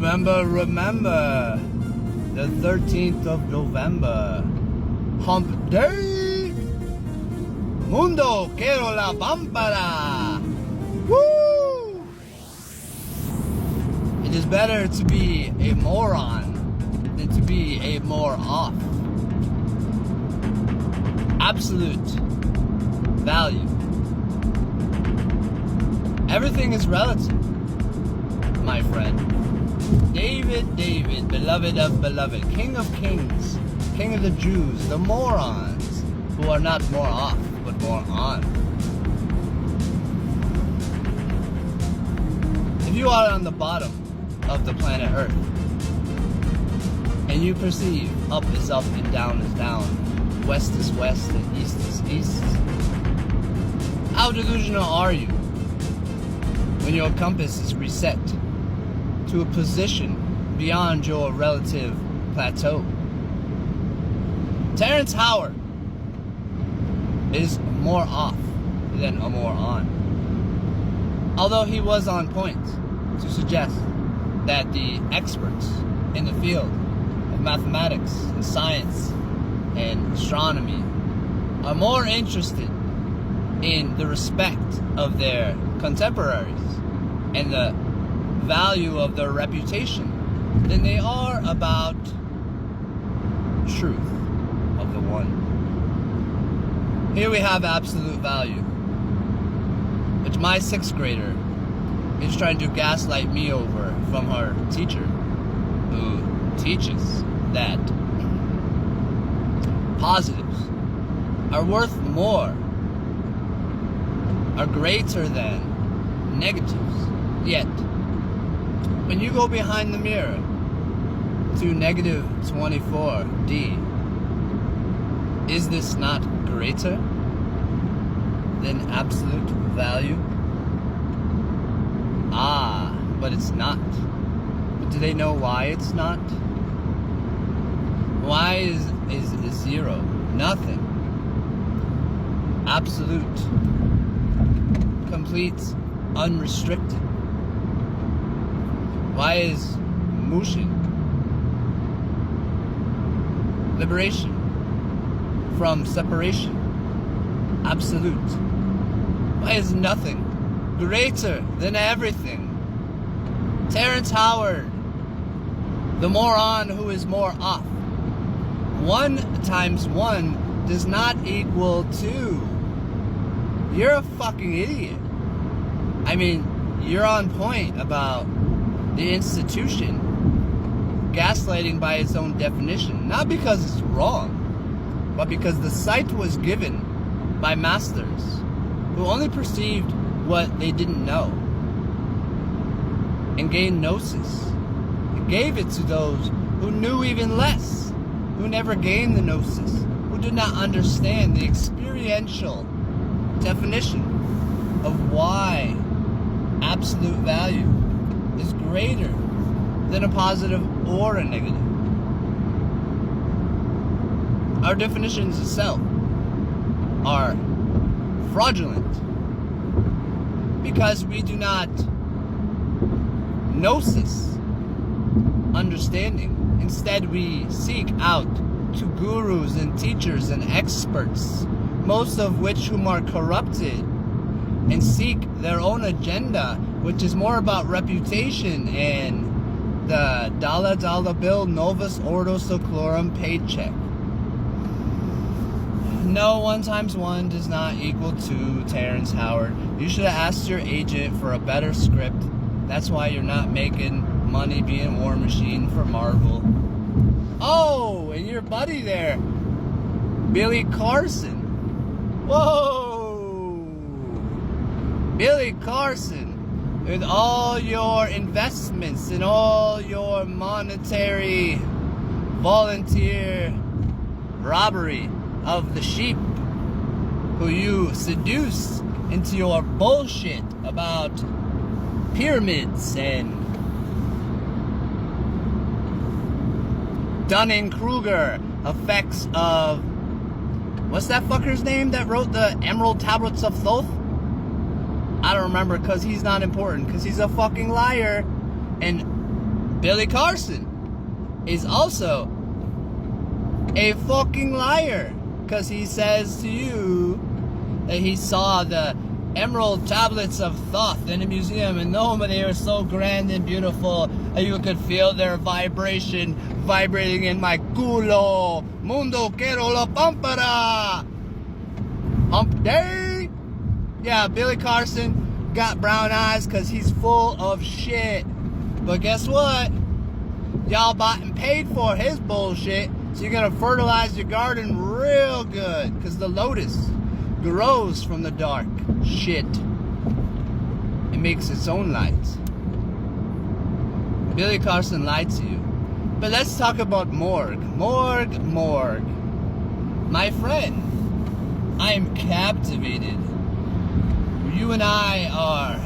Remember, the 13th of November, Hump Day, Mundo Quiero la Pampara. Woo! It is better to be a moron than to be a more off. Absolute value. Everything is relative, my friend. David, beloved of beloved, King of kings, King of the Jews, the morons who are not more off, but more on. If you are on the bottom of the planet Earth, and you perceive up is up and down is down, west is west and east is east, how delusional are you when your compass is reset to a position beyond your relative plateau? Terrence Howard is more off than a more on. Although he was on point to suggest that the experts in the field of mathematics and science and astronomy are more interested in the respect of their contemporaries and the value of their reputation than they are about truth of the one. Here we have absolute value, which my 6th grader is trying to gaslight me over from her teacher, who teaches that positives are worth more, are greater than negatives. Yet, when you go behind the mirror to negative 24D, is this not greater than absolute value? Ah, but it's not. But do they know why it's not? Why is zero? Nothing. Absolute. Complete. Unrestricted. Why is Mushin? Liberation from separation. Absolute. Why is nothing greater than everything? Terrence Howard, the moron who is more off. 1 times 1 does not equal 2. You're a fucking idiot. I mean, you're on point about the institution gaslighting by its own definition, not because it's wrong, but because the sight was given by masters who only perceived what they didn't know and gained gnosis and gave it to those who knew even less, who never gained the gnosis, who did not understand the experiential definition of why absolute value is greater than a positive or a negative. Our definitions itself are fraudulent because we do not gnosis understanding. Instead, we seek out to gurus and teachers and experts, most of which whom are corrupted and seek their own agenda, which is more about reputation and the dollar bill Novus Ordo Seclorum paycheck. No, 1 times 1 does not equal 2, Terrence Howard. You should have asked your agent for a better script. That's why you're not making money being War Machine for Marvel. Oh, and your buddy there, Billy Carson. Whoa! Billy Carson, with all your investments and all your monetary volunteer robbery of the sheep who you seduce into your bullshit about pyramids and Dunning-Kruger effects of, what's that fucker's name that wrote the Emerald Tablets of Thoth? I don't remember, because he's not important, because he's a fucking liar. And Billy Carson is also a fucking liar, because he says to you that he saw the emerald tablets of Thoth in a museum, and no, they were so grand and beautiful that you could feel their vibration vibrating in my culo. Mundo quiero la pampara. Hump day. Yeah, Billy Carson got brown eyes because he's full of shit. But guess what? Y'all bought and paid for his bullshit, so you're gonna fertilize your garden real good, because the lotus grows from the dark shit. It makes its own light. Billy Carson lied to you. But let's talk about Morg. Morg. My friend, I am captivated. You and I are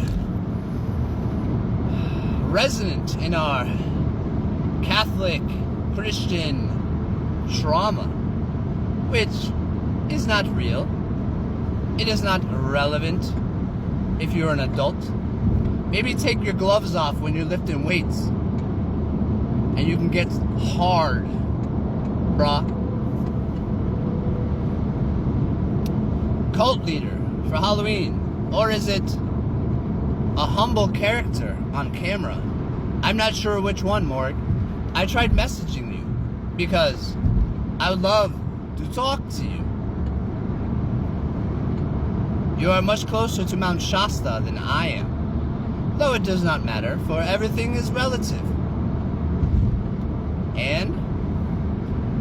resonant in our Catholic Christian trauma, which is not real. It is not relevant if you're an adult. Maybe take your gloves off when you're lifting weights and you can get hard, brah. Cult leader for Halloween, or is it a humble character on camera? I'm not sure which one, Morg. I tried messaging you because I would love to talk to you. You are much closer to Mount Shasta than I am, though it does not matter, for everything is relative. And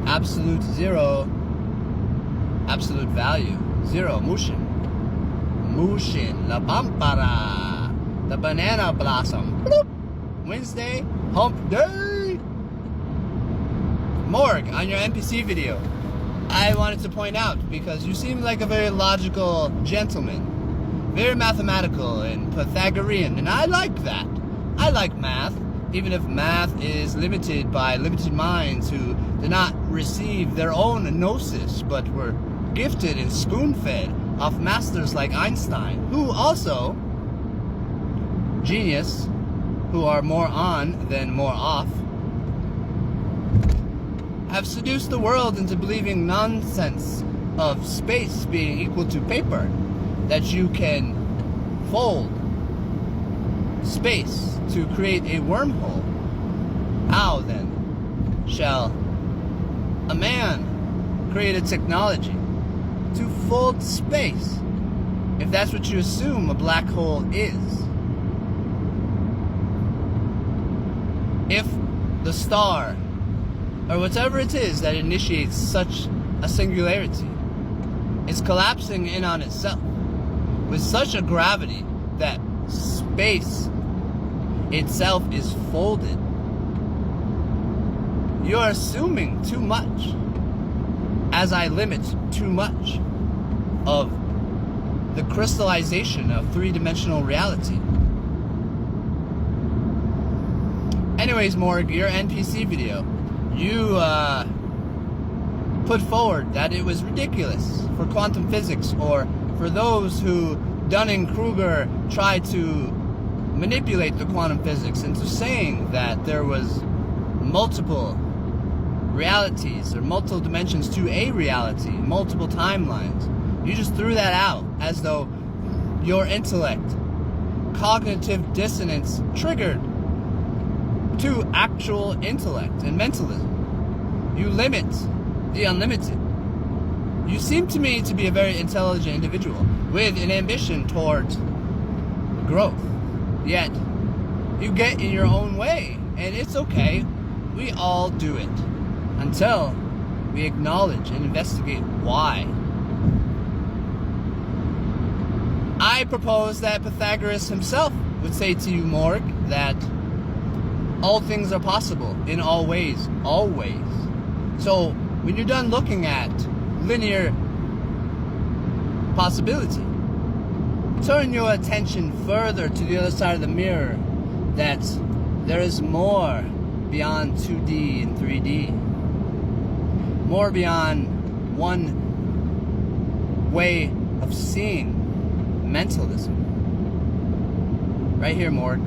absolute zero, absolute value, zero, Mushin, La Pampara, the banana blossom, bloop. Wednesday, hump day. Morg, on your NPC video, I wanted to point out, because you seem like a very logical gentleman, very mathematical and Pythagorean, and I like that. I like math, even if math is limited by limited minds who did not receive their own gnosis, but were gifted and spoon-fed off masters like Einstein, who also, genius, who are more on than more off, have seduced the world into believing nonsense of space being equal to paper, that you can fold space to create a wormhole. How then shall a man create a technology to fold space, if that's what you assume a black hole is? If the star, or whatever it is that initiates such a singularity, is collapsing in on itself with such a gravity that space itself is folded, you're assuming too much, as I limit too much of the crystallization of three-dimensional reality. Anyways, Morg, your NPC video, you put forward that it was ridiculous for quantum physics, or for those who Dunning-Kruger tried to manipulate the quantum physics into saying that there was multiple realities or multiple dimensions to a reality, multiple timelines. You just threw that out as though your intellect, cognitive dissonance triggered to actual intellect and mentalism. You limit the unlimited. You seem to me to be a very intelligent individual with an ambition towards growth. Yet, you get in your own way, and it's okay. We all do it until we acknowledge and investigate why. I propose that Pythagoras himself would say to you, Morg, that all things are possible in all ways, always. So, when you're done looking at linear possibility, turn your attention further to the other side of the mirror, that there is more beyond 2D and 3D. More beyond one way of seeing mentalism. Right here, Morg.